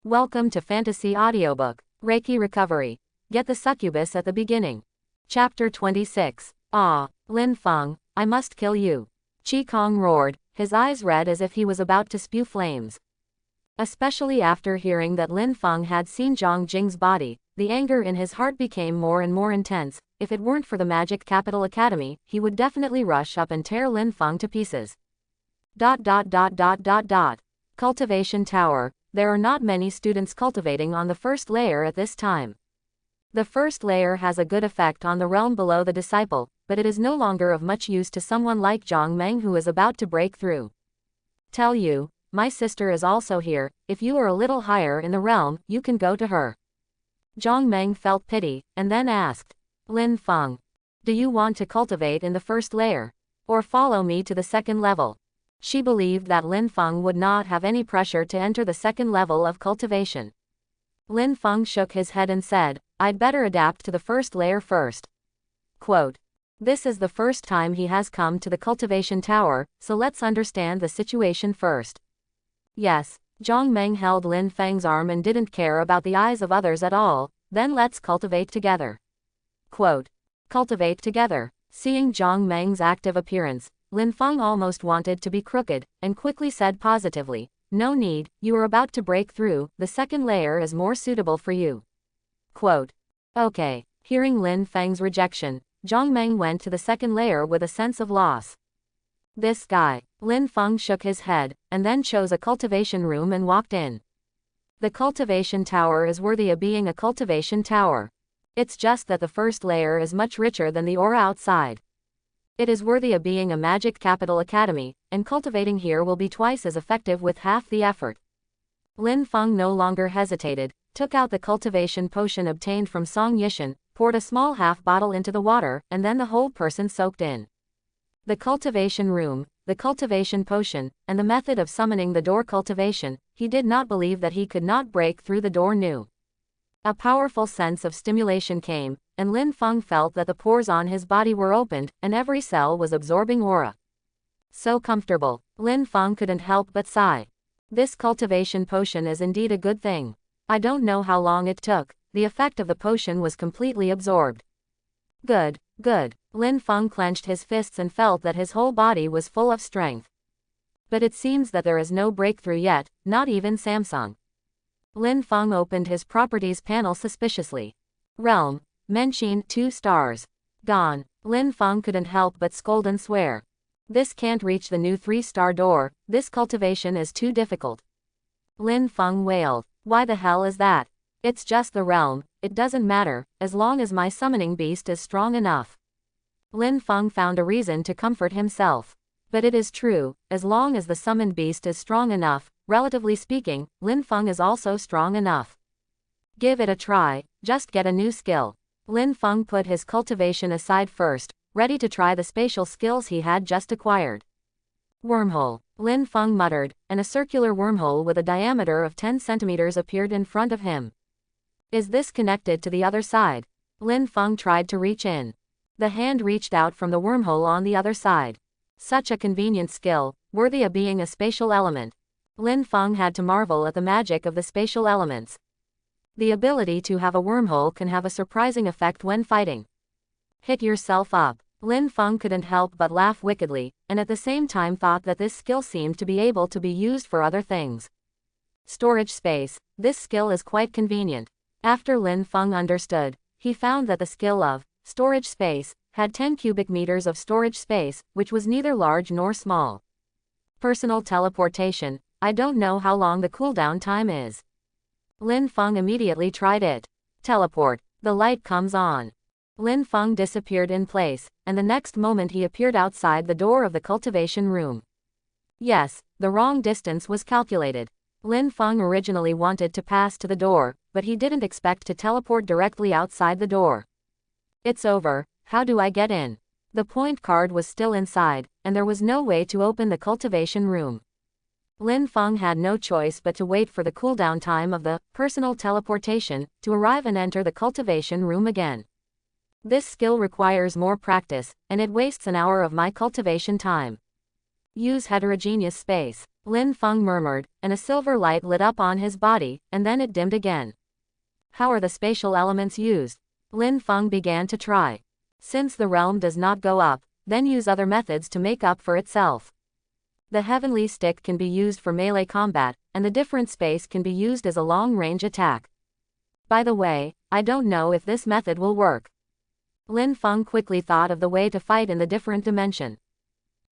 Welcome to Fantasy Audiobook, Reiki Recovery. Get the Succubus at the beginning. Chapter 26. Ah, Lin Feng, I must kill you. Qi Kong roared, his eyes red as if he was about to spew flames. Especially after hearing that Lin Feng had seen Zhang Jing's body, the anger in his heart became more and more intense. If it weren't for the Magic Capital Academy, he would definitely rush up and tear Lin Feng to pieces. Cultivation Tower. There are not many students cultivating on the first layer at this time. The first layer has a good effect on the realm below the disciple, but it is no longer of much use to someone like Zhang Meng who is about to break through. Tell you, my sister is also here. If you are a little higher in the realm, you can go to her. Zhang Meng felt pity, and then asked, Lin Feng, do you want to cultivate in the first layer? Or follow me to the second level? She believed that Lin Feng would not have any pressure to enter the second level of cultivation. Lin Feng shook his head and said, I'd better adapt to the first layer first. Quote, this is the first time he has come to the cultivation tower, so let's understand the situation first. Yes, Zhang Meng held Lin Feng's arm and didn't care about the eyes of others at all. Then let's cultivate together. Quote, cultivate together. Seeing Zhang Meng's active appearance, Lin Feng almost wanted to be crooked, and quickly said positively, no need, you are about to break through, the second layer is more suitable for you. Quote, okay. Hearing Lin Feng's rejection, Zhang Meng went to the second layer with a sense of loss. This guy. Lin Feng shook his head, and then chose a cultivation room and walked in. The cultivation tower is worthy of being a cultivation tower. It's just that the first layer is much richer than the aura outside. It is worthy of being a Magic Capital Academy, and cultivating here will be twice as effective with half the effort. Lin Feng no longer hesitated, took out the cultivation potion obtained from Song Yishan, poured a small half bottle into the water, and then the whole person soaked in. The cultivation room, the cultivation potion, and the method of summoning the door cultivation, he did not believe that he could not break through the door new. A powerful sense of stimulation came, and Lin Feng felt that the pores on his body were opened, and every cell was absorbing aura. So comfortable, Lin Feng couldn't help but sigh. This cultivation potion is indeed a good thing. I don't know how long it took, the effect of the potion was completely absorbed. Good, good. Lin Feng clenched his fists and felt that his whole body was full of strength. But it seems that there is no breakthrough yet, not even Samsung. Lin Feng opened his properties panel suspiciously. Realm, Menchine 2 stars. Gone. Lin Feng couldn't help but scold and swear. This can't reach the new 3-star door, this cultivation is too difficult. Lin Feng wailed. Why the hell is that? It's just the realm, it doesn't matter, as long as my summoning beast is strong enough. Lin Feng found a reason to comfort himself. But it is true, as long as the summoned beast is strong enough, relatively speaking, Lin Feng is also strong enough. Give it a try, just get a new skill. Lin Feng put his cultivation aside first, ready to try the spatial skills he had just acquired. Wormhole. Lin Feng muttered, and a circular wormhole with a diameter of 10 centimeters appeared in front of him. Is this connected to the other side? Lin Feng tried to reach in. The hand reached out from the wormhole on the other side. Such a convenient skill, worthy of being a spatial element. Lin Feng had to marvel at the magic of the spatial elements. The ability to have a wormhole can have a surprising effect when fighting. Hit yourself up. Lin Feng couldn't help but laugh wickedly, and at the same time thought that this skill seemed to be able to be used for other things. Storage space. This skill is quite convenient. After Lin Feng understood, he found that the skill of storage space had 10 cubic meters of storage space, which was neither large nor small. Personal teleportation. I don't know how long the cooldown time is. Lin Feng immediately tried it. Teleport. The light comes on. Lin Feng disappeared in place, and the next moment he appeared outside the door of the cultivation room. Yes, the wrong distance was calculated. Lin Feng originally wanted to pass to the door, but he didn't expect to teleport directly outside the door. It's over, how do I get in? The point card was still inside, and there was no way to open the cultivation room. Lin Feng had no choice but to wait for the cooldown time of the personal teleportation to arrive and enter the cultivation room again. This skill requires more practice, and it wastes an hour of my cultivation time. Use heterogeneous space. Lin Feng murmured, and a silver light lit up on his body, and then it dimmed again. How are the spatial elements used? Lin Feng began to try. Since the realm does not go up, then use other methods to make up for itself. The heavenly stick can be used for melee combat, and the different space can be used as a long-range attack. By the way, I don't know if this method will work. Lin Feng quickly thought of the way to fight in the different dimension.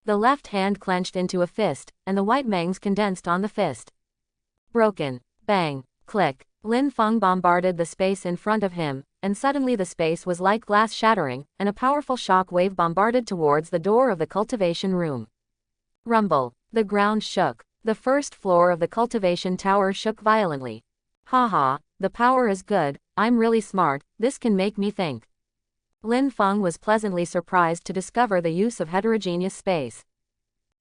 The left hand clenched into a fist, and the white mangs condensed on the fist. Broken. Bang. Click. Lin Feng bombarded the space in front of him, and suddenly the space was like glass shattering, and a powerful shock wave bombarded towards the door of the cultivation room. Rumble. The ground shook. The first floor of the cultivation tower shook violently. Haha, the power is good, I'm really smart, this can make me think. Lin Feng was pleasantly surprised to discover the use of heterogeneous space.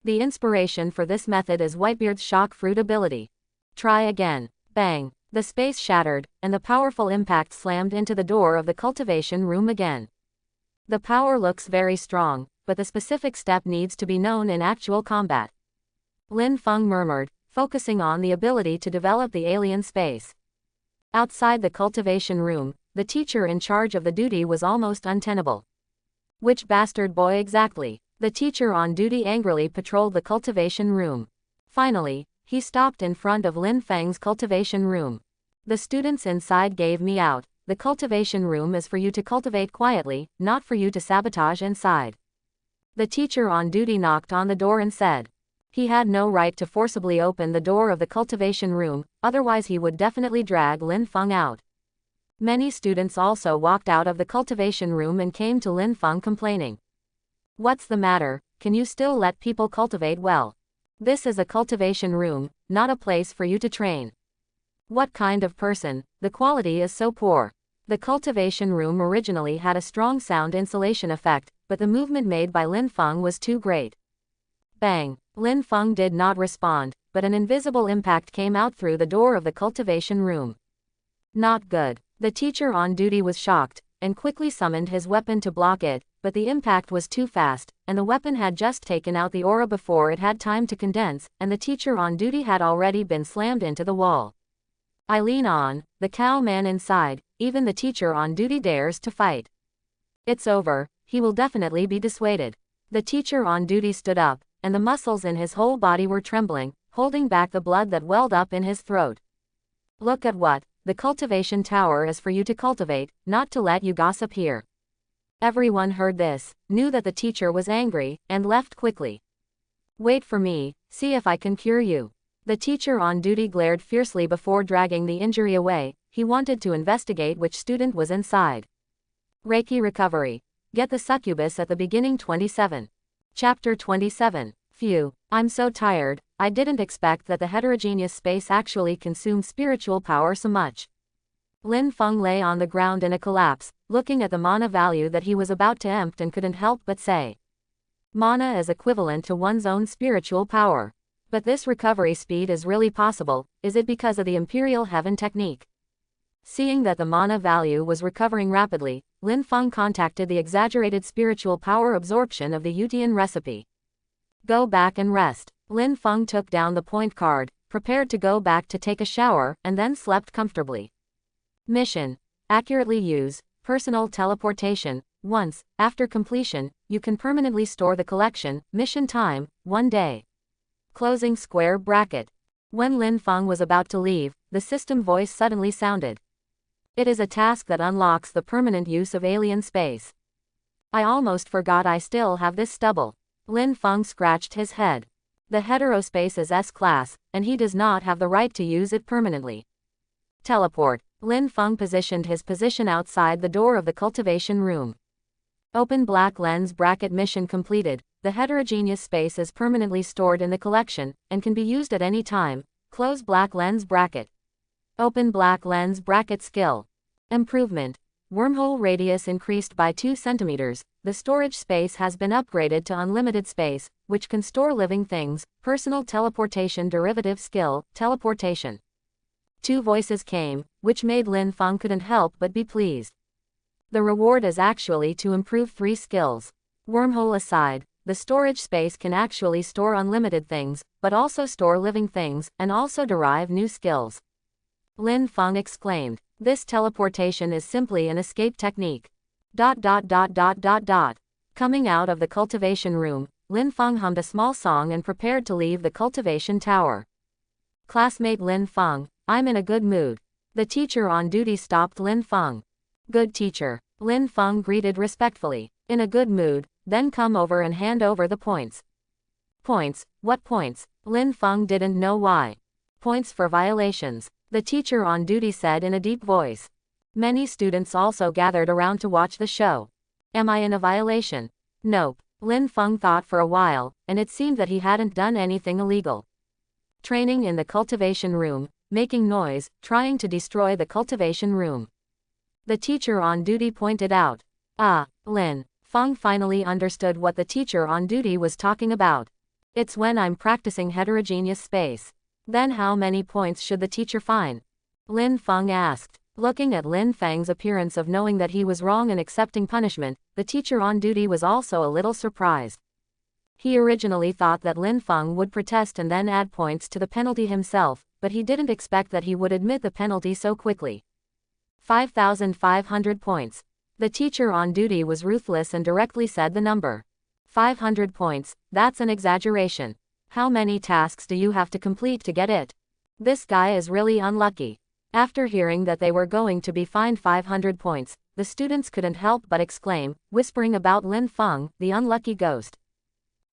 The inspiration for this method is Whitebeard's shock fruit ability. Try again. Bang. The space shattered, and the powerful impact slammed into the door of the cultivation room again. The power looks very strong, but the specific step needs to be known in actual combat. Lin Feng murmured, focusing on the ability to develop the alien space. Outside the cultivation room, the teacher in charge of the duty was almost untenable. Which bastard boy exactly? The teacher on duty angrily patrolled the cultivation room. Finally, he stopped in front of Lin Feng's cultivation room. The students inside gave me out. The cultivation room is for you to cultivate quietly, not for you to sabotage inside. The teacher on duty knocked on the door and said. He had no right to forcibly open the door of the cultivation room, otherwise he would definitely drag Lin Feng out. Many students also walked out of the cultivation room and came to Lin Feng complaining. What's the matter, can you still let people cultivate well? This is a cultivation room, not a place for you to train. What kind of person, the quality is so poor. The cultivation room originally had a strong sound insulation effect, but the movement made by Lin Feng was too great. Bang. Lin Feng did not respond, but an invisible impact came out through the door of the cultivation room. Not good. The teacher on duty was shocked, and quickly summoned his weapon to block it, but the impact was too fast, and the weapon had just taken out the aura before it had time to condense, and the teacher on duty had already been slammed into the wall. I lean on, the cow man inside, even the teacher on duty dares to fight. It's over, he will definitely be dissuaded. The teacher on duty stood up, and the muscles in his whole body were trembling, holding back the blood that welled up in his throat. Look at what, the cultivation tower is for you to cultivate, not to let you gossip here. Everyone heard this, knew that the teacher was angry, and left quickly. Wait for me, see if I can cure you. The teacher on duty glared fiercely before dragging the injury away. He wanted to investigate which student was inside. Reiki recovery. Get the Succubus at the beginning 27. Chapter 27. Phew, I'm so tired, I didn't expect that the heterogeneous space actually consumed spiritual power so much. Lin Feng lay on the ground in a collapse, looking at the mana value that he was about to empty and couldn't help but say. Mana is equivalent to one's own spiritual power. But this recovery speed is really possible, is it because of the Imperial Heaven technique? Seeing that the mana value was recovering rapidly, Lin Feng contacted the exaggerated spiritual power absorption of the Yutian recipe. Go back and rest. Lin Feng took down the point card, prepared to go back to take a shower, and then slept comfortably. Mission. Accurately use personal teleportation. Once, after completion, you can permanently store the collection. Mission time, 1 day. Closing square bracket. When Lin Feng was about to leave, the system voice suddenly sounded. It is a task that unlocks the permanent use of alien space. I almost forgot I still have this stubble. Lin Feng scratched his head. The heterospace is S-class, and he does not have the right to use it permanently. Teleport. Lin Feng positioned his position outside the door of the cultivation room. Open black lens bracket. Mission completed. The heterogeneous space is permanently stored in the collection, and can be used at any time. Close black lens bracket. Open black lens bracket. Skill. Improvement. Wormhole radius increased by 2 cm. The storage space has been upgraded to unlimited space, which can store living things. Personal teleportation derivative skill, teleportation. 2 voices came, which made Lin Feng couldn't help but be pleased. The reward is actually to improve 3 skills. Wormhole aside, the storage space can actually store unlimited things, but also store living things, and also derive new skills. Lin Feng exclaimed. This teleportation is simply an escape technique. Coming out of the cultivation room, Lin Feng hummed a small song and prepared to leave the cultivation tower. Classmate Lin Feng, I'm in a good mood. The teacher on duty stopped Lin Feng. Good teacher. Lin Feng greeted respectfully. In a good mood, then come over and hand over the points. Points? What points? Lin Feng didn't know why. Points for violations, the teacher on duty said in a deep voice. Many students also gathered around to watch the show. Am I in a violation? Nope. Lin Feng thought for a while, and it seemed that he hadn't done anything illegal. Training in the cultivation room, making noise, trying to destroy the cultivation room. The teacher on duty pointed out. Ah, Lin Feng finally understood what the teacher on duty was talking about. It's when I'm practicing heterogeneous space. Then how many points should the teacher fine? Lin Feng asked. Looking at Lin Feng's appearance of knowing that he was wrong and accepting punishment, the teacher on duty was also a little surprised. He originally thought that Lin Feng would protest and then add points to the penalty himself, but he didn't expect that he would admit the penalty so quickly. 5,500 points. The teacher on duty was ruthless and directly said the number. 500 points, that's an exaggeration. How many tasks do you have to complete to get it? This guy is really unlucky. After hearing that they were going to be fined 500 points, the students couldn't help but exclaim, whispering about Lin Feng, the unlucky ghost.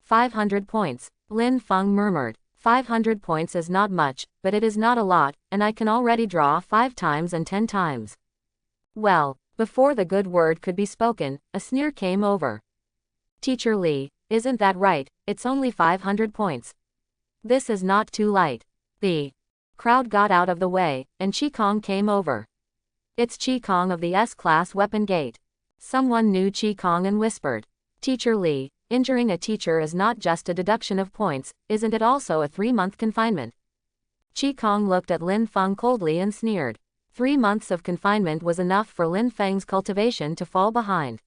500 points, Lin Feng murmured. 500 points is not much, but it is not a lot, and I can already draw 5 times and 10 times. Well, before the good word could be spoken, a sneer came over. Teacher Li, isn't that right? It's only 500 points. This is not too light. The crowd got out of the way, and Chi Kong came over. It's Chi Kong of the S-Class Weapon Gate. Someone knew Chi Kong and whispered. Teacher Li, injuring a teacher is not just a deduction of points, isn't it also a 3-month confinement? Chi Kong looked at Lin Feng coldly and sneered. 3 months of confinement was enough for Lin Feng's cultivation to fall behind.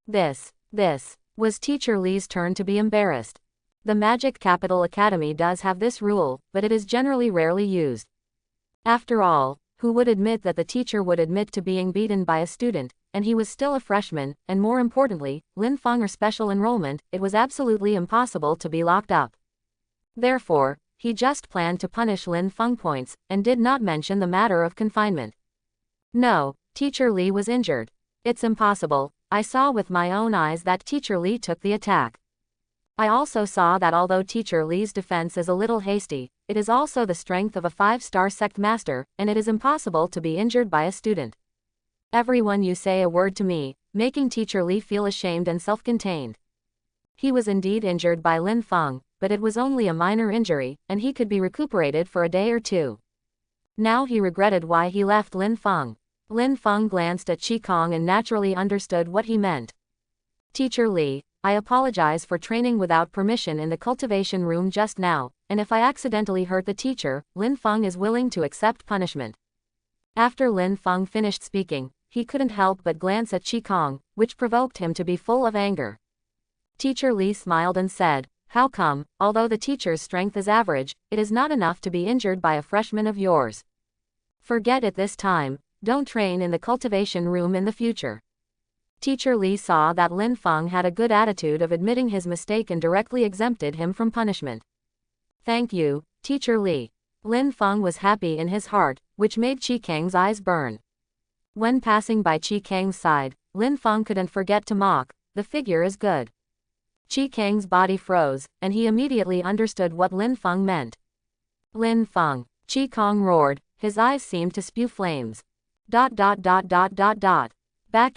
This was Teacher Li's turn to be embarrassed. The Magic Capital Academy does have this rule, but it is generally rarely used. After all, who would admit that the teacher would admit to being beaten by a student, and he was still a freshman, and more importantly, Lin Feng or special enrollment, it was absolutely impossible to be locked up. Therefore, he just planned to punish Lin Feng points, and did not mention the matter of confinement. No, Teacher Li was injured. It's impossible, I saw with my own eyes that Teacher Li took the attack. I also saw that although Teacher Li's defense is a little hasty, it is also the strength of a 5-star sect master, and it is impossible to be injured by a student. Everyone you say a word to me, making Teacher Li feel ashamed and self-contained. He was indeed injured by Lin Feng, but it was only a minor injury, and he could be recuperated for a day or two. Now he regretted why he left Lin Feng. Lin Feng glanced at Chi Kong and naturally understood what he meant. Teacher Li, I apologize for training without permission in the cultivation room just now, and if I accidentally hurt the teacher, Lin Feng is willing to accept punishment. After Lin Feng finished speaking, he couldn't help but glance at Chi Kong, which provoked him to be full of anger. Teacher Li smiled and said, how come, although the teacher's strength is average, it is not enough to be injured by a freshman of yours? Forget it this time, don't train in the cultivation room in the future. Teacher Li saw that Lin Feng had a good attitude of admitting his mistake and directly exempted him from punishment. Thank you, Teacher Li. Lin Feng was happy in his heart, which made Chi Kang's eyes burn. When passing by Chi Kang's side, Lin Feng couldn't forget to mock, the figure is good. Chi Kang's body froze, and he immediately understood what Lin Feng meant. Lin Feng, Chi Kang roared, his eyes seemed to spew flames. Back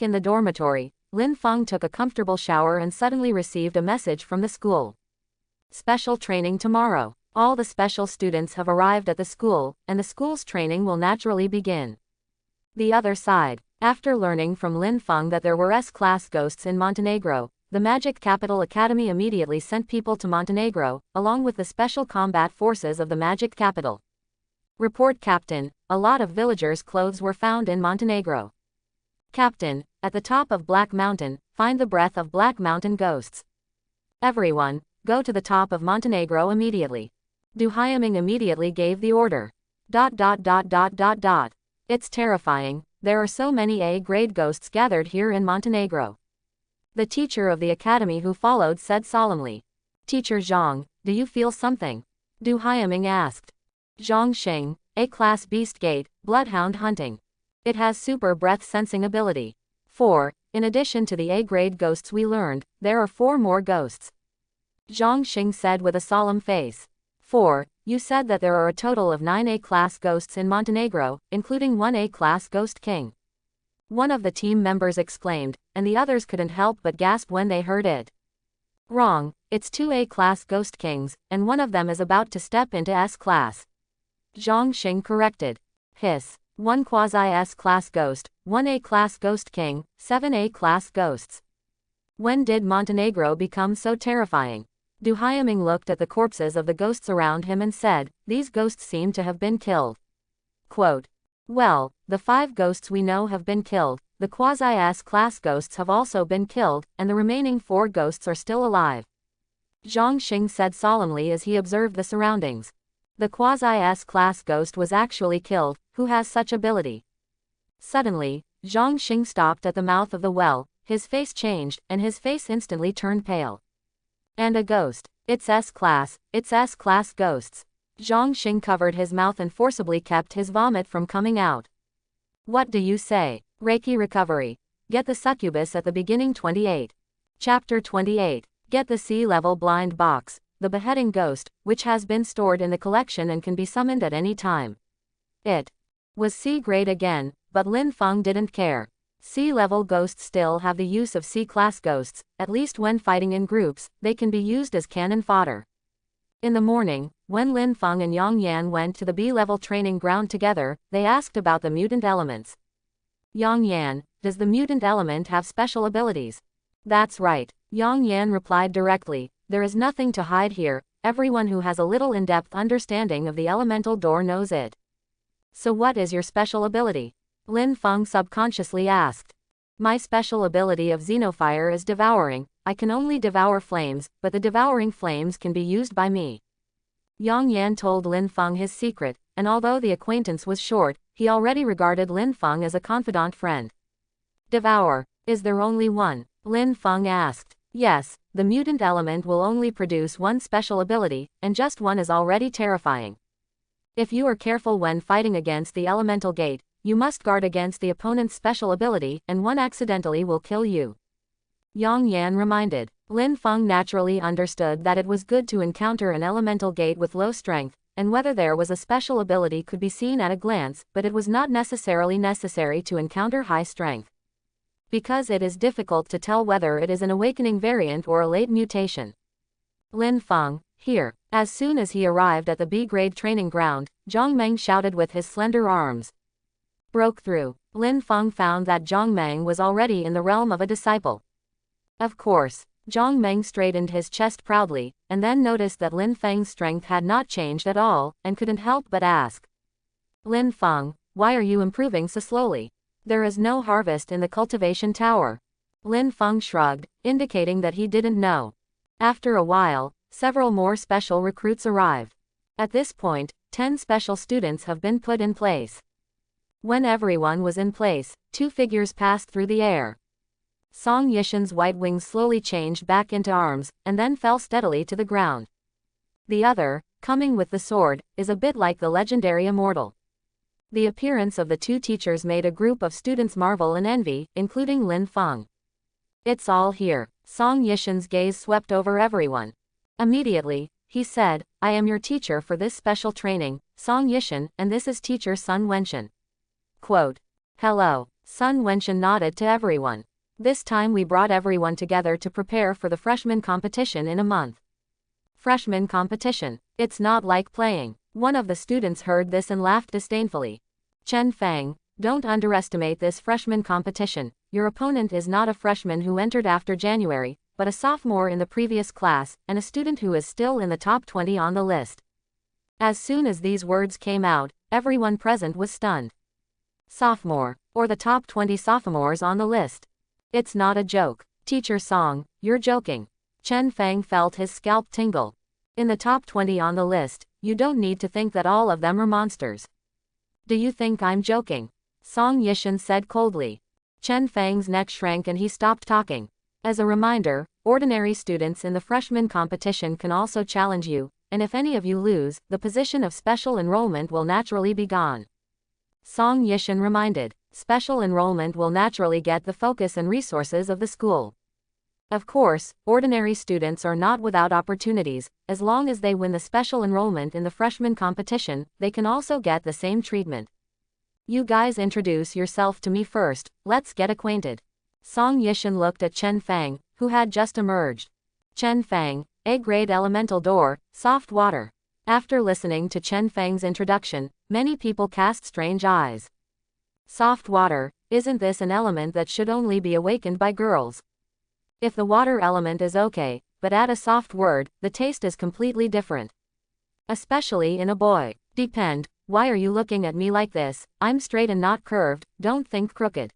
in the dormitory, Lin Feng took a comfortable shower and suddenly received a message from the school. Special training tomorrow. All the special students have arrived at the school, and the school's training will naturally begin. The other side. After learning from Lin Feng that there were S-class ghosts in Montenegro, the Magic Capital Academy immediately sent people to Montenegro, along with the special combat forces of the Magic Capital. Report Captain, a lot of villagers' clothes were found in Montenegro. Captain, at the top of Black Mountain, find the breath of Black Mountain ghosts. Everyone, go to the top of Montenegro immediately. Du Hyaming immediately gave the order. ... It's terrifying, there are so many A-grade ghosts gathered here in Montenegro. The teacher of the academy who followed said solemnly. Teacher Zhang, do you feel something? Du Hyaming asked. Zhang Xing, A-class beast gate, bloodhound hunting. It has super breath sensing ability. 4. In addition to the A-grade ghosts we learned, there are 4 more ghosts. Zhang Xing said with a solemn face. 4. You said that there are a total of 9 A-class ghosts in Montenegro, including 1 A-class ghost king. One of the team members exclaimed, and the others couldn't help but gasp when they heard it. Wrong, it's 2 A-class ghost kings, and one of them is about to step into S-class. Zhang Xing corrected. Hiss. 1 quasi-S-class ghost, 1 A-class ghost king, 7 A-class ghosts. When did Montenegro become so terrifying? Du Hyaming looked at the corpses of the ghosts around him and said, these ghosts seem to have been killed. Quote. Well, the 5 ghosts we know have been killed, the quasi-S-class ghosts have also been killed, and the remaining 4 ghosts are still alive. Zhang Xing said solemnly as he observed the surroundings. The quasi-S-class ghost was actually killed, who has such ability? Suddenly, Zhang Xing stopped at the mouth of the well, his face changed, and his face instantly turned pale. And a ghost. It's S-class ghosts. Zhang Xing covered his mouth and forcibly kept his vomit from coming out. What do you say? Reiki recovery. Get the Succubus at the beginning 28. Chapter 28. Get the sea-level blind box, the beheading ghost, which has been stored in the collection and can be summoned at any time. It was C-grade again, but Lin Feng didn't care. Sea-level ghosts still have the use of C-class ghosts, at least when fighting in groups, they can be used as cannon fodder. In the morning, when Lin Feng and Yang Yan went to the B-level training ground together, they asked about the mutant elements. Yang Yan, does the mutant element have special abilities? That's right, Yang Yan replied directly, there is nothing to hide here, everyone who has a little in-depth understanding of the elemental door knows it. So what is your special ability? Lin Feng subconsciously asked. My special ability of Xenofire is devouring, I can only devour flames, but the devouring flames can be used by me. Yang Yan told Lin Feng his secret, and although the acquaintance was short, he already regarded Lin Feng as a confidant friend. Devour, is there only one? Lin Feng asked. Yes, the mutant element will only produce one special ability, and just one is already terrifying. If you are careful when fighting against the elemental gate, you must guard against the opponent's special ability, and one accidentally will kill you. Yang Yan reminded. Lin Feng naturally understood that it was good to encounter an elemental gate with low strength, and whether there was a special ability could be seen at a glance, but it was not necessarily necessary to encounter high strength. Because it is difficult to tell whether it is an awakening variant or a late mutation. Lin Feng, here. As soon as he arrived at the B-grade training ground, Zhang Meng shouted with his slender arms. Broke through. Lin Feng found that Zhang Meng was already in the realm of a disciple. Of course. Zhang Meng straightened his chest proudly, and then noticed that Lin Feng's strength had not changed at all, and couldn't help but ask. Lin Feng, why are you improving so slowly? There is no harvest in the cultivation tower. Lin Feng shrugged, indicating that he didn't know. After a while, several more special recruits arrived. At this point, 10 special students have been put in place. When everyone was in place, 2 figures passed through the air. Song Yishan's white wings slowly changed back into arms, and then fell steadily to the ground. The other, coming with the sword, is a bit like the legendary immortal. The appearance of the 2 teachers made a group of students marvel and envy, including Lin Feng. It's all here. Song Yishan's gaze swept over everyone. Immediately, he said, I am your teacher for this special training, Song Yishan, and this is teacher Sun Wenshan. Quote. Hello. Sun Wenshan nodded to everyone. This time we brought everyone together to prepare for the freshman competition in a month. Freshman competition. It's not like playing. One of the students heard this and laughed disdainfully. Chen Fang, don't underestimate this freshman competition. Your opponent is not a freshman who entered after January, but a sophomore in the previous class, and a student who is still in the top 20 on the list. As soon as these words came out, everyone present was stunned. Sophomore, or the top 20 sophomores on the list. It's not a joke. Teacher Song, you're joking. Chen Fang felt his scalp tingle. In the top 20 on the list, you don't need to think that all of them are monsters. Do you think I'm joking? Song Yishan said coldly. Chen Fang's neck shrank and he stopped talking. As a reminder, ordinary students in the freshman competition can also challenge you, and if any of you lose, the position of special enrollment will naturally be gone. Song Yishan reminded. Special enrollment will naturally get the focus and resources of the school. Of course, ordinary students are not without opportunities. As long as they win the special enrollment in the freshman competition, they can also get the same treatment. You guys introduce yourself to me first, let's get acquainted. Song Yishan looked at Chen Fang, who had just emerged. Chen Fang, A-grade elemental door, soft water. After listening to Chen Fang's introduction, many people cast strange eyes. Soft water, isn't this an element that should only be awakened by girls? If the water element is okay, but add a soft word, the taste is completely different. Especially in a boy. Depend, why are you looking at me like this? I'm straight and not curved, don't think crooked.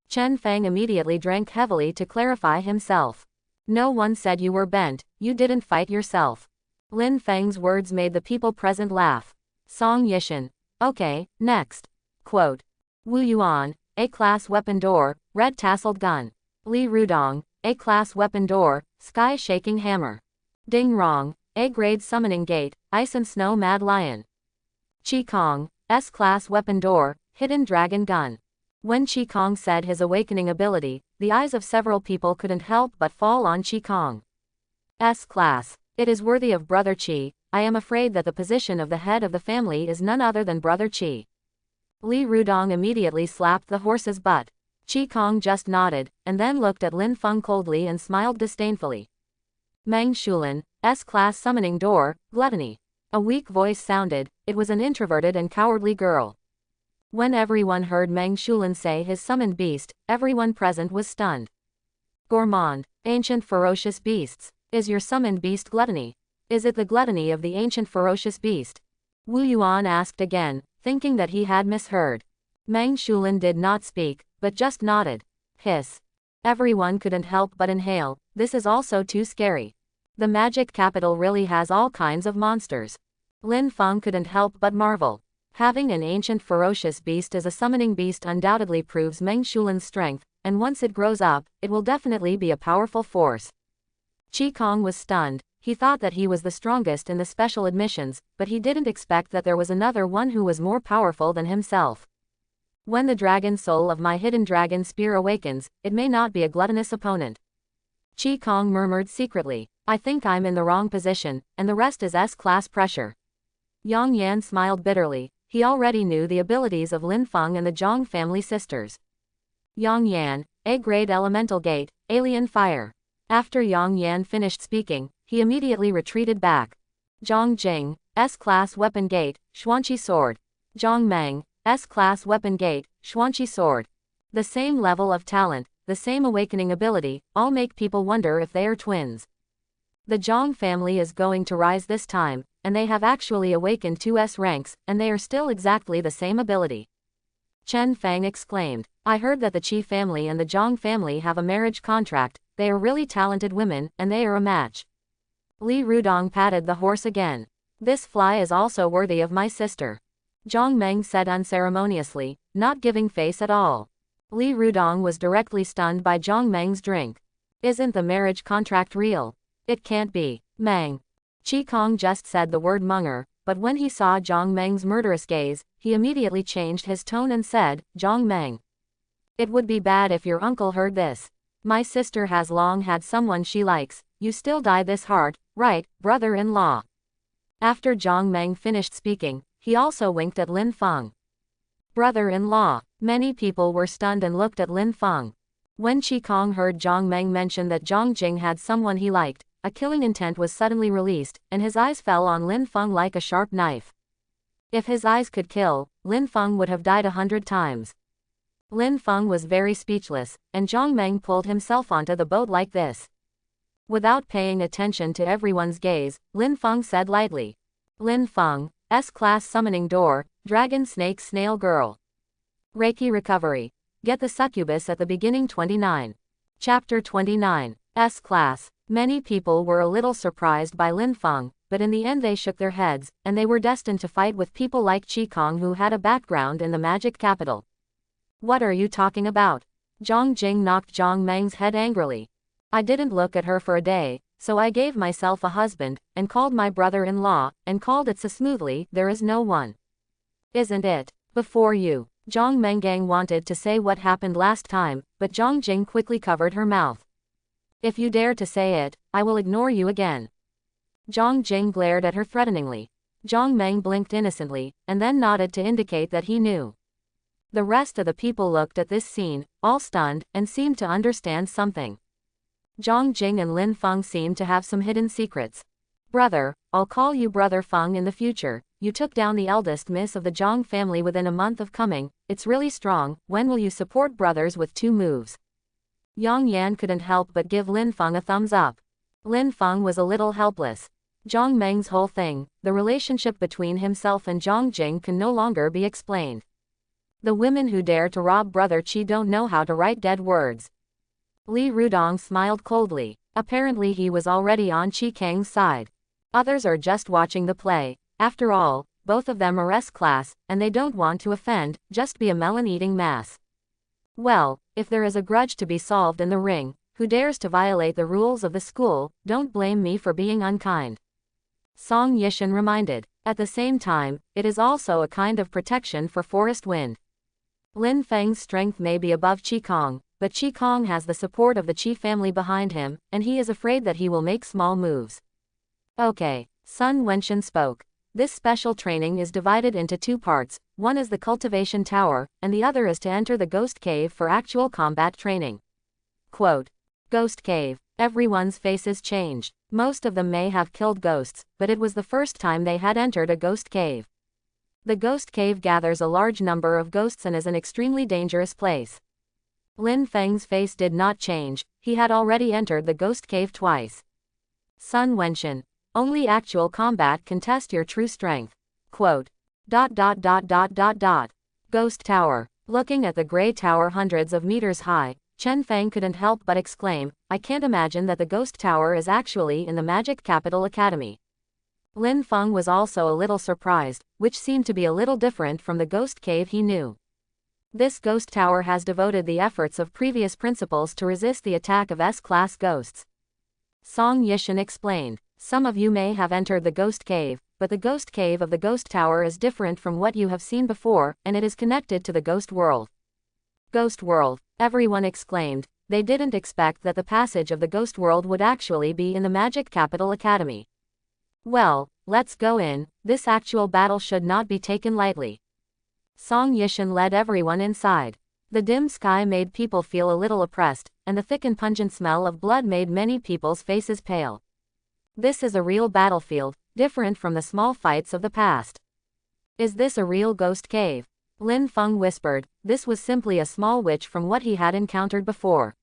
Chen Fang immediately drank heavily to clarify himself. No one said you were bent, you didn't fight yourself. Lin Feng's words made the people present laugh. Song Yishan. Okay, next. Quote. Wu Yuan, A-class weapon door, red tasseled gun. Li Rudong, A-class weapon door, sky-shaking hammer. Ding Rong, A-grade summoning gate, ice and snow mad lion. Qi Kong, S-class weapon door, hidden dragon gun. When Qi Kong said his awakening ability, the eyes of several people couldn't help but fall on Qi Kong. S-class. It is worthy of Brother Qi. I am afraid that the position of the head of the family is none other than Brother Qi. Li Rudong immediately slapped the horse's butt. Qi Kong just nodded, and then looked at Lin Feng coldly and smiled disdainfully. Meng Shulin, S-class summoning door, gluttony. A weak voice sounded. It was an introverted and cowardly girl. When everyone heard Meng Shulin say his summoned beast, everyone present was stunned. Gourmand, ancient ferocious beasts. Is your summoned beast gluttony? Is it the gluttony of the ancient ferocious beast? Wu Yuan asked again, thinking that he had misheard. Meng Shulin did not speak, but just nodded. Hiss. Everyone couldn't help but inhale. This is also too scary. The magic capital really has all kinds of monsters. Lin Feng couldn't help but marvel. Having an ancient ferocious beast as a summoning beast undoubtedly proves Meng Shulin's strength, and once it grows up, it will definitely be a powerful force. Qi Kong was stunned. He thought that he was the strongest in the special admissions, but he didn't expect that there was another one who was more powerful than himself. When the dragon soul of my hidden dragon spear awakens, it may not be a gluttonous opponent. Qi Kong murmured secretly. I think I'm in the wrong position, and the rest is S-class pressure. Yang Yan smiled bitterly. He already knew the abilities of Lin Feng and the Zhang family sisters. Yang Yan, A-grade elemental gate, alien fire. After Yang Yan finished speaking, he immediately retreated back. Zhang Jing, S-class weapon gate, Xuanqi sword. Zhang Meng, S-class weapon gate, Xuanqi sword. The same level of talent, the same awakening ability, all make people wonder if they are twins. The Zhang family is going to rise this time, and they have actually awakened 2S ranks, and they are still exactly the same ability. Chen Fang exclaimed. I heard that the Qi family and the Zhang family have a marriage contract. They are really talented women, and they are a match. Li Rudong patted the horse again. This fly is also worthy of my sister. Zhang Meng said unceremoniously, not giving face at all. Li Rudong was directly stunned by Zhang Meng's drink. Isn't the marriage contract real? It can't be. Meng. Qi Kong just said the word Munger, but when he saw Zhang Meng's murderous gaze, he immediately changed his tone and said, Zhang Meng. It would be bad if your uncle heard this. My sister has long had someone she likes. You still die this hard, right, brother-in-law? After Zhang Meng finished speaking, he also winked at Lin Feng. Brother-in-law. Many people were stunned and looked at Lin Feng. When Qi Kong heard Zhang Meng mention that Zhang Jing had someone he liked, a killing intent was suddenly released, and his eyes fell on Lin Feng like a sharp knife. If his eyes could kill, Lin Feng would have died 100 times. Lin Feng was very speechless, and Zhang Meng pulled himself onto the boat like this. Without paying attention to everyone's gaze, Lin Feng said lightly. Lin Feng, S-class summoning door, dragon snake snail girl. Reiki recovery. Get the Succubus at the beginning 29. Chapter 29. S-class. Many people were a little surprised by Lin Feng, but in the end they shook their heads, and they were destined to fight with people like Qi Kong who had a background in the magic capital. What are you talking about? Zhang Jing knocked Zhang Meng's head angrily. I didn't look at her for a day, so I gave myself a husband, and called my brother-in-law, and called it so smoothly, there is no one. Isn't it? Before you. Zhang Mengang wanted to say what happened last time, but Zhang Jing quickly covered her mouth. If you dare to say it, I will ignore you again. Zhang Jing glared at her threateningly. Zhang Meng blinked innocently, and then nodded to indicate that he knew. The rest of the people looked at this scene, all stunned, and seemed to understand something. Zhang Jing and Lin Feng seemed to have some hidden secrets. Brother, I'll call you Brother Feng in the future. You took down the eldest miss of the Zhang family within a month of coming. It's really strong. When will you support brothers with 2 moves? Yang Yan couldn't help but give Lin Feng a thumbs up. Lin Feng was a little helpless. Zhang Meng's whole thing, the relationship between himself and Zhang Jing, can no longer be explained. The women who dare to rob Brother Qi don't know how to write dead words. Li Rudong smiled coldly. Apparently he was already on Qi Kang's side. Others are just watching the play. After all, both of them are S-class, and they don't want to offend, just be a melon-eating mass. Well, if there is a grudge to be solved in the ring, who dares to violate the rules of the school, don't blame me for being unkind. Song Yishan reminded. At the same time, it is also a kind of protection for forest wind. Lin Feng's strength may be above Qi Kong, but Qi Kong has the support of the Qi family behind him, and he is afraid that he will make small moves. Okay, Sun Wenshan spoke. This special training is divided into 2 parts, one is the Cultivation Tower, and the other is to enter the Ghost Cave for actual combat training. Quote. Ghost Cave. Everyone's faces changed. Most of them may have killed ghosts, but it was the first time they had entered a ghost cave. The Ghost Cave gathers a large number of ghosts and is an extremely dangerous place. Lin Feng's face did not change, he had already entered the Ghost Cave twice. Sun Wenshan. Only actual combat can test your true strength. Quote. Ghost Tower. Looking at the gray tower hundreds of meters high, Chen Feng couldn't help but exclaim, I can't imagine that the Ghost Tower is actually in the Magic Capital Academy. Lin Feng was also a little surprised, which seemed to be a little different from the Ghost Cave he knew. This Ghost Tower has devoted the efforts of previous principals to resist the attack of S-class ghosts. Song Yishan explained. Some of you may have entered the Ghost Cave, but the Ghost Cave of the Ghost Tower is different from what you have seen before, and it is connected to the Ghost World. Ghost World, everyone exclaimed. They didn't expect that the passage of the Ghost World would actually be in the Magic Capital Academy. Well, let's go in. This actual battle should not be taken lightly. Song Yishan led everyone inside. The dim sky made people feel a little oppressed, and the thick and pungent smell of blood made many people's faces pale. This is a real battlefield, different from the small fights of the past. Is this a real ghost cave? Lin Feng whispered. This was simply a small witch from what he had encountered before.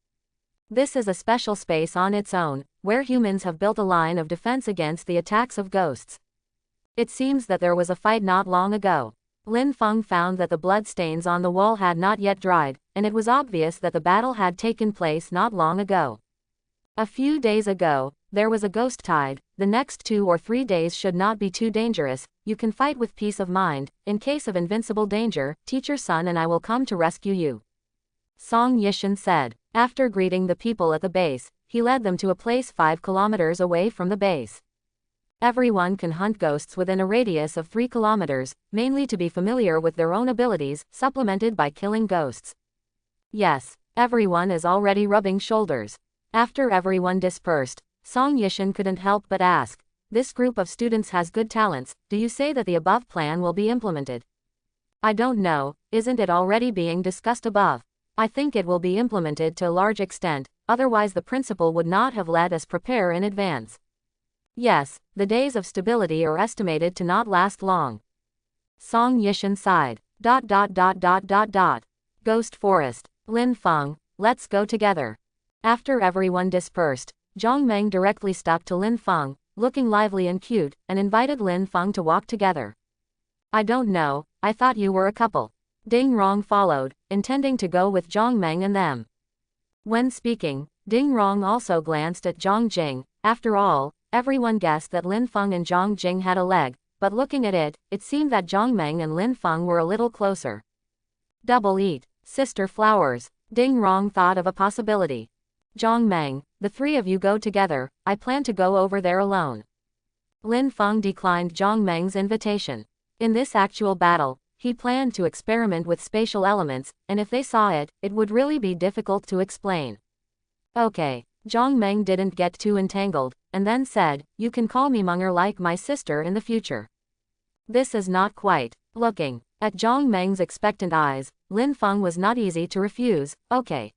This is a special space on its own, where humans have built a line of defense against the attacks of ghosts. It seems that there was a fight not long ago. Lin Feng found that the blood stains on the wall had not yet dried, and it was obvious that the battle had taken place not long ago. A few days ago, there was a ghost tide. The next 2 or 3 days should not be too dangerous. You can fight with peace of mind. In case of invincible danger, Teacher Sun and I will come to rescue you. Song Yishan said. After greeting the people at the base, he led them to a place 5 kilometers away from the base. Everyone can hunt ghosts within a radius of 3 kilometers, mainly to be familiar with their own abilities, supplemented by killing ghosts. Yes, everyone is already rubbing shoulders. After everyone dispersed, Song Yishan couldn't help but ask, this group of students has good talents, do you say that the above plan will be implemented? I don't know, isn't it already being discussed above? I think it will be implemented to a large extent, otherwise the principal would not have let us prepare in advance. Yes, the days of stability are estimated to not last long. Song Yishan sighed. Ghost Forest. Lin Feng, let's go together. After everyone dispersed, Zhang Meng directly stuck to Lin Feng, looking lively and cute, and invited Lin Feng to walk together. I don't know, I thought you were a couple. Ding Rong followed, intending to go with Zhang Meng and them. When speaking, Ding Rong also glanced at Zhang Jing. After all, everyone guessed that Lin Feng and Zhang Jing had a leg, but looking at it, it seemed that Zhang Meng and Lin Feng were a little closer. Double eat, sister flowers. Ding Rong thought of a possibility. Zhang Meng, the three of you go together, I plan to go over there alone. Lin Feng declined Zhang Meng's invitation. In this actual battle, he planned to experiment with spatial elements, and if they saw it, it would really be difficult to explain. Okay. Zhang Meng didn't get too entangled, and then said, you can call me Menger like my sister in the future. This is not quite. Looking at Zhang Meng's expectant eyes, Lin Feng was not easy to refuse. Okay.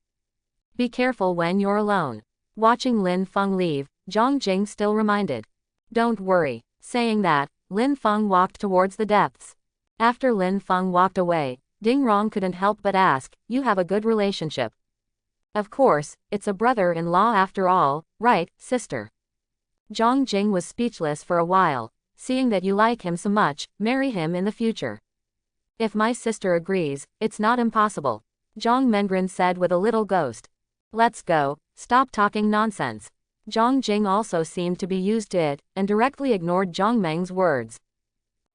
Be careful when you're alone. Watching Lin Feng leave, Zhang Jing still reminded. Don't worry. Saying that, Lin Feng walked towards the depths. After Lin Feng walked away, Ding Rong couldn't help but ask, you have a good relationship? Of course, it's a brother-in-law after all, right, sister? Zhang Jing was speechless for a while. Seeing that you like him so much, marry him in the future. If my sister agrees, it's not impossible. Zhang Mengren said with a little ghost. Let's go, stop talking nonsense. Zhang Jing also seemed to be used to it, and directly ignored Zhang Meng's words.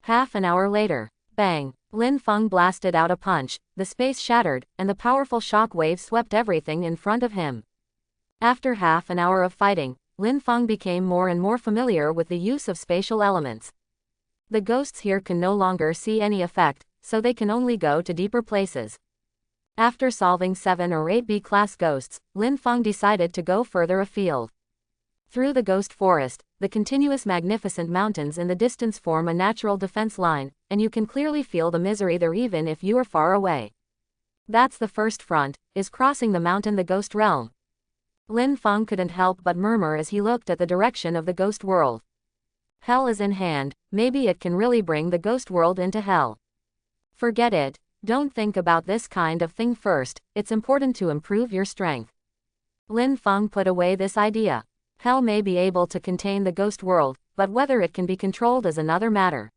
Half an hour later, bang, Lin Feng blasted out a punch, the space shattered, and the powerful shock wave swept everything in front of him. After half an hour of fighting, Lin Feng became more and more familiar with the use of spatial elements. The ghosts here can no longer see any effect, so they can only go to deeper places. After solving 7 or 8 B-class ghosts, Lin Feng decided to go further afield. Through the ghost forest, the continuous magnificent mountains in the distance form a natural defense line, and you can clearly feel the misery there even if you are far away. That's the first front, is crossing the mountain the ghost realm. Lin Feng couldn't help but murmur as he looked at the direction of the ghost world. Hell is in hand, maybe it can really bring the ghost world into hell. Forget it, don't think about this kind of thing first, it's important to improve your strength. Lin Feng put away this idea. Hell may be able to contain the ghost world, but whether it can be controlled is another matter.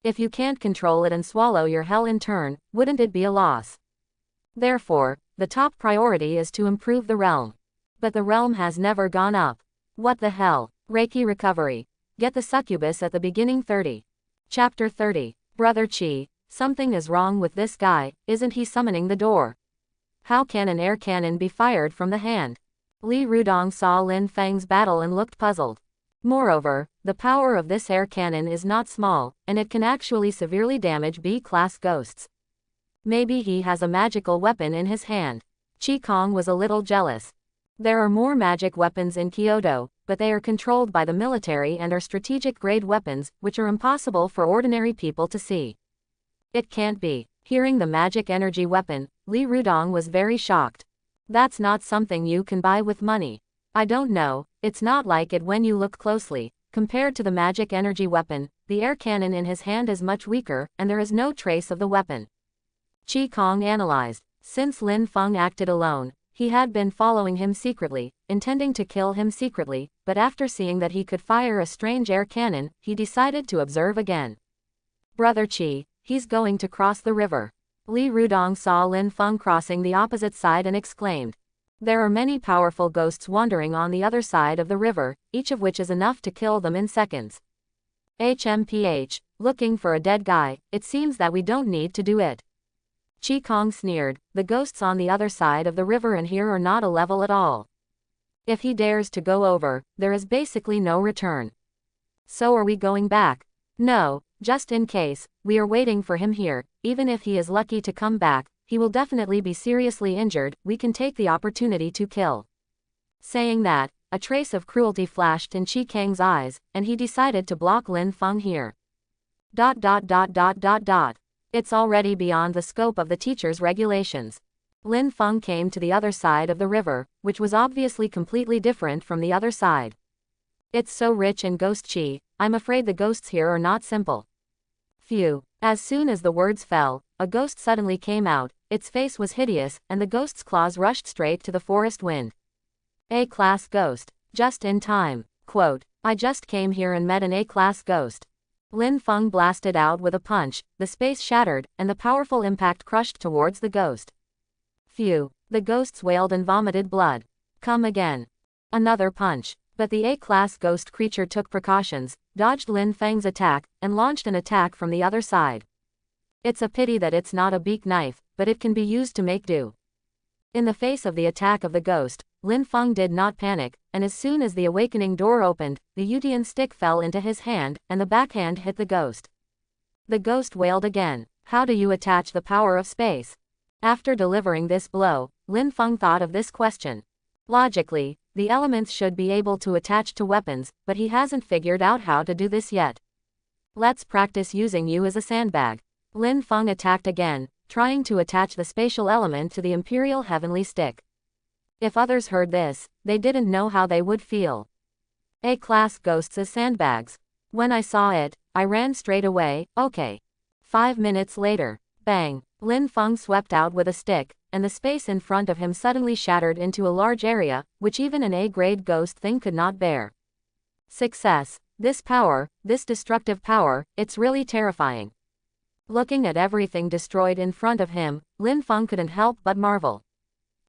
If you can't control it and swallow your hell in turn, wouldn't it be a loss? Therefore, the top priority is to improve the realm. But the realm has never gone up. What the hell? Reiki recovery. Get the succubus at the beginning 30. Chapter 30. Brother Chi, something is wrong with this guy, isn't he summoning the door? How can an air cannon be fired from the hand? Li Rudong saw Lin Feng's battle and looked puzzled. Moreover, the power of this air cannon is not small, and it can actually severely damage B-class ghosts. Maybe he has a magical weapon in his hand. Chi Kong was a little jealous. There are more magic weapons in Kyoto, but they are controlled by the military and are strategic-grade weapons, which are impossible for ordinary people to see. It can't be. Hearing the magic energy weapon, Li Rudong was very shocked. That's not something you can buy with money. I don't know, it's not like it when you look closely. Compared to the magic energy weapon, the air cannon in his hand is much weaker, and there is no trace of the weapon. Chi Kong analyzed. Since Lin Feng acted alone, he had been following him secretly, intending to kill him secretly, but after seeing that he could fire a strange air cannon, he decided to observe again. Brother Chi, he's going to cross the river. Li Rudong saw Lin Feng crossing the opposite side and exclaimed. There are many powerful ghosts wandering on the other side of the river, each of which is enough to kill them in seconds. HMPH, looking for a dead guy, it seems that we don't need to do it. Chi Kong sneered, the ghosts on the other side of the river and here are not a level at all. If he dares to go over, there is basically no return. So are we going back? No, just in case, we are waiting for him here, even if he is lucky to come back, he will definitely be seriously injured, we can take the opportunity to kill. Saying that, a trace of cruelty flashed in Chi Kang's eyes, and he decided to block Lin Feng here. It's already beyond the scope of the teacher's regulations. Lin Feng came to the other side of the river, which was obviously completely different from the other side. It's so rich in ghost chi, I'm afraid the ghosts here are not simple. Phew. As soon as the words fell, a ghost suddenly came out, its face was hideous, and the ghost's claws rushed straight to the forest wind. A-class ghost. Just in time. Quote, I just came here and met an A-class ghost. Lin Feng blasted out with a punch, the space shattered, and the powerful impact crushed towards the ghost. Phew. The ghosts wailed and vomited blood. Come again. Another punch. But the A-class ghost creature took precautions, dodged Lin Feng's attack, and launched an attack from the other side. It's a pity that it's not a beak knife, but it can be used to make do. In the face of the attack of the ghost, Lin Feng did not panic, and as soon as the awakening door opened, the Yutian stick fell into his hand, and the backhand hit the ghost. The ghost wailed again. How do you attach the power of space? After delivering this blow, Lin Feng thought of this question. Logically, the elements should be able to attach to weapons, but he hasn't figured out how to do this yet. Let's practice using you as a sandbag. Lin Feng attacked again, trying to attach the spatial element to the Imperial Heavenly Stick. If others heard this, they didn't know how they would feel. A-class ghosts as sandbags. When I saw it, I ran straight away, okay. 5 minutes later, bang, Lin Feng swept out with a stick, and the space in front of him suddenly shattered into a large area, which even an A-grade ghost thing could not bear. Success. This power, this destructive power, it's really terrifying. Looking at everything destroyed in front of him, Lin Feng couldn't help but marvel.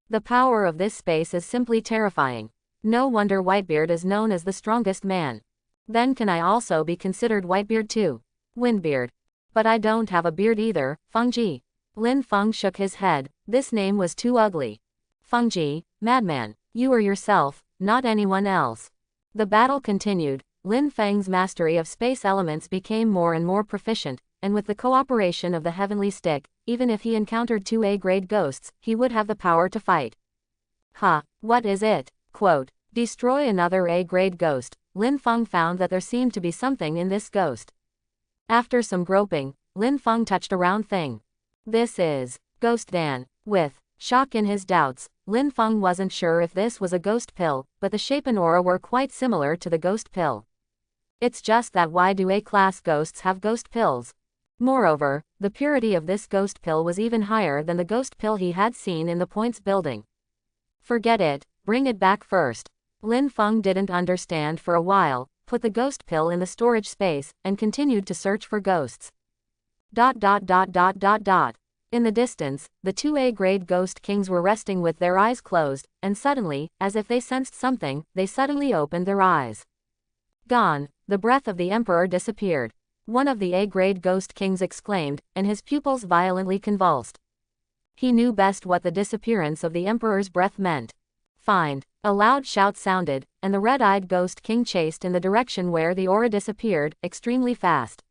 The power of this space is simply terrifying. No wonder Whitebeard is known as the strongest man. Then can I also be considered Whitebeard too? Windbeard. But I don't have a beard either, Fengji. Lin Feng shook his head. This name was too ugly. Fengji, madman, you are yourself, not anyone else. The battle continued. Lin Feng's mastery of space elements became more and more proficient, and with the cooperation of the Heavenly Stick, even if he encountered 2 A-grade ghosts, he would have the power to fight. What is it? Quote, destroy another A-grade ghost. Lin Feng found that there seemed to be something in this ghost. After some groping, Lin Feng touched a round thing. This is Ghost Dan. With shock in his doubts, Lin Feng wasn't sure if this was a ghost pill, but the shape and aura were quite similar to the ghost pill. It's just that why do A-class ghosts have ghost pills? Moreover, the purity of this ghost pill was even higher than the ghost pill he had seen in the Points building. Forget it, bring it back first. Lin Feng didn't understand for a while, put the ghost pill in the storage space, and continued to search for ghosts. In the distance, the 2 A-grade ghost kings were resting with their eyes closed, and suddenly, as if they sensed something, they suddenly opened their eyes. Gone, the breath of the emperor disappeared. One of the A-grade ghost kings exclaimed, and his pupils violently convulsed. He knew best what the disappearance of the emperor's breath meant. Find. A loud shout sounded, and the red-eyed ghost king chased in the direction where the aura disappeared, extremely fast.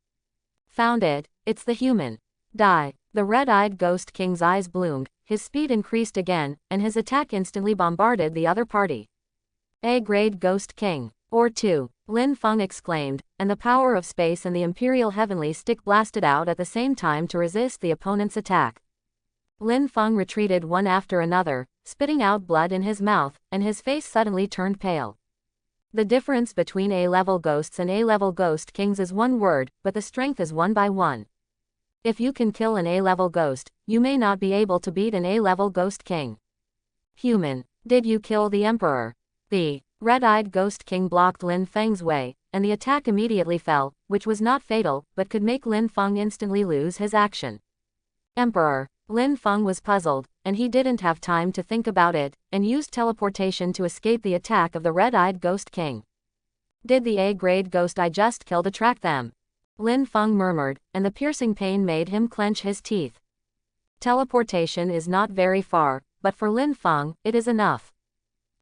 Found it, it's the human. Die. The red-eyed ghost king's eyes bloomed, his speed increased again, and his attack instantly bombarded the other party. A-grade ghost king. Or 2. Lin Feng exclaimed, and the power of space and the Imperial Heavenly Stick blasted out at the same time to resist the opponent's attack. Lin Feng retreated one after another, spitting out blood in his mouth, and his face suddenly turned pale. The difference between A-level ghosts and A-level ghost kings is one word, but the strength is 1 by 1. If you can kill an A-level ghost, you may not be able to beat an A-level ghost king. Human. Did you kill the emperor? The red-eyed ghost king blocked Lin Feng's way, and the attack immediately fell, which was not fatal, but could make Lin Feng instantly lose his action. Emperor. Lin Feng was puzzled, and he didn't have time to think about it, and used teleportation to escape the attack of the red-eyed ghost king. Did the A-grade ghost I just killed attract them? Lin Feng murmured, and the piercing pain made him clench his teeth. Teleportation is not very far, but for Lin Feng, it is enough.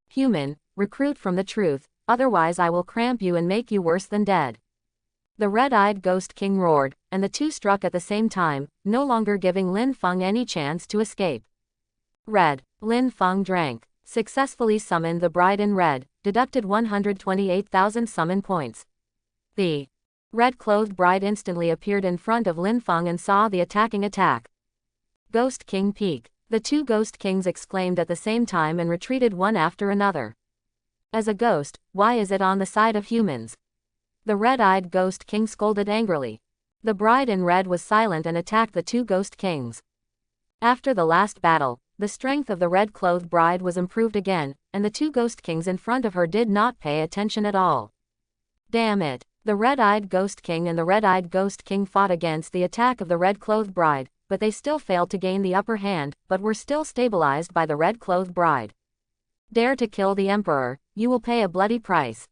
Human, recruit from the truth, otherwise I will cramp you and make you worse than dead. The red-eyed ghost king roared, and the two struck at the same time, no longer giving Lin Feng any chance to escape. Red. Lin Feng drank, successfully summoned the bride in red, deducted 128,000 summon points. The red-clothed bride instantly appeared in front of Lin Feng and saw the attacking attack. Ghost King peak. The 2 ghost kings exclaimed at the same time and retreated one after another. As a ghost, why is it on the side of humans? The red-eyed ghost king scolded angrily. The bride in red was silent and attacked the 2 ghost kings. After the last battle, the strength of the red-clothed bride was improved again, and the 2 ghost kings in front of her did not pay attention at all. Damn it. The red-eyed ghost king and the red-eyed ghost king fought against the attack of the red-clothed bride, but they still failed to gain the upper hand, but were still stabilized by the red-clothed bride. Dare to kill the emperor, you will pay a bloody price.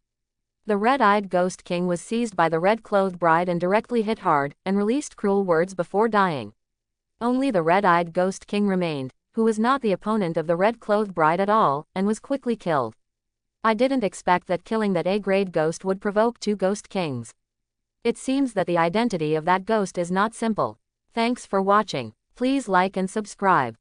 The red-eyed ghost king was seized by the red-clothed bride and directly hit hard, and released cruel words before dying. Only the red-eyed ghost king remained, who was not the opponent of the red-clothed bride at all, and was quickly killed. I didn't expect that killing that A-grade ghost would provoke 2 ghost kings. It seems that the identity of that ghost is not simple. Thanks for watching. Please like and subscribe.